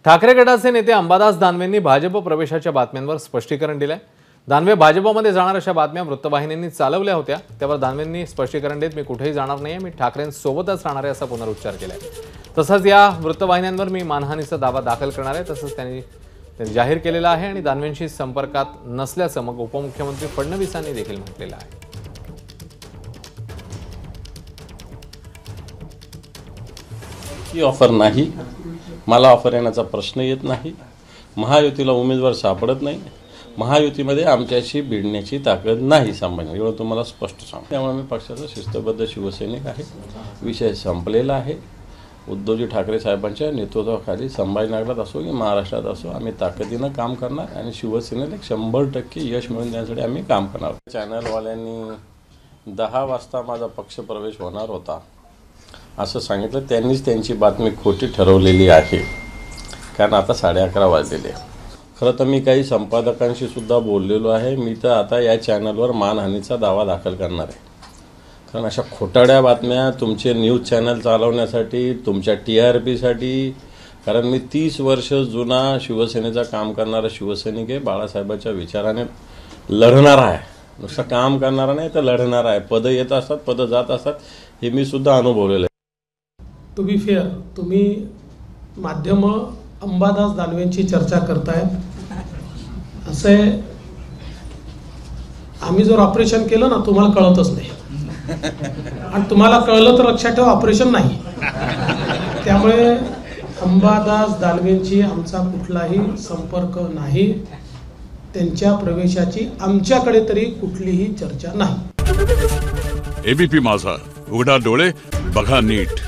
ठाकरे गटाचे नेते अंबादास दानवेंनी भाजप प्रवेशाच्या बातम्यांवर स्पष्टीकरण दिलंय। दानवे भाजपमध्ये जाणार अशा बातम्या वृत्तवाहिन्यांनी चालवल्या होत्या। त्यावर दानवेंनी स्पष्टीकरण देत मी कुठेही जाणार नाही, मी ठाकरेंसोबतच राहणार आहे असा पुनरुच्चार केलाय। तसंच या वृत्तवाहिन्यांवर मी मानहानीचा दावा दाखल करणार आहे तसंच त्यांनी जाहीर केलेला आहे आणि दानवेंशी संपर्कात नसल्याचं मग उपमुख्यमंत्री फडणवीसांनी देखील म्हटलेलं आहे। ही ऑफर नाही, मला ऑफर येण्याचा प्रश्न येत नाही। महायुतीला उमेदवार सापडत नाही, महायुतीमध्ये आमच्याशी भिडण्याची ताकद नाही संभाजी, एवढं तुम्हाला स्पष्ट सांगतो। त्यामुळे मी पक्षाचा शिस्तबद्ध शिवसैनिक आहे, विषय संपलेला आहे। उद्धवजी ठाकरे साहेबांच्या नेतृत्वाखाली संभाजीनगरात असो की महाराष्ट्रात असो आम्ही ताकदीनं काम करणार आणि शिवसेनेला 100% यश मिळवून देण्यासाठी आम्ही काम करणार। चॅनलवाल्यांनी 10 वाजता माझा पक्ष प्रवेश होणार होता असं सांगितलं, त्यांनीच त्यांची बातमी खोटी ठरवलेली आहे, कारण आता 11:30 वाजलेले। खरं तर मी काही संपादकांशी सुद्धा बोललेलो आहे, मी तर आता या चॅनलवर मानहानीचा दावा दाखल करणार आहे। कारण अशा खोटाड्या बातम्या तुमचे न्यूज चॅनल चालवण्यासाठी, तुमच्या TRPसाठी, कारण मी 30 वर्ष जुना शिवसेनेचं काम करणारा शिवसैनिक आहे, बाळासाहेबांच्या विचाराने लढणार आहे, नुसतं काम करणारा नाही तर लढणार आहे। पदं येत असतात, पदं जात असतात, हे मी सुद्धा अनुभवलेलं आहे। टू बी फेअर, तुम्ही माध्यम अंबादास दानवेंची चर्चा करतायत असे, आम्ही जर ऑपरेशन केलं ना तुम्हाला कळतच नाही आणि तुम्हाला कळलं तर लक्षात ठेवा ऑपरेशन नाही। त्यामुळे अंबादास दानवेंची आमचा कुठलाही संपर्क नाही, त्यांच्या प्रवेशाची आमच्याकडे तरी कुठलीही चर्चा नाही। ABP माझा, उघडा डोळे बघा नीट।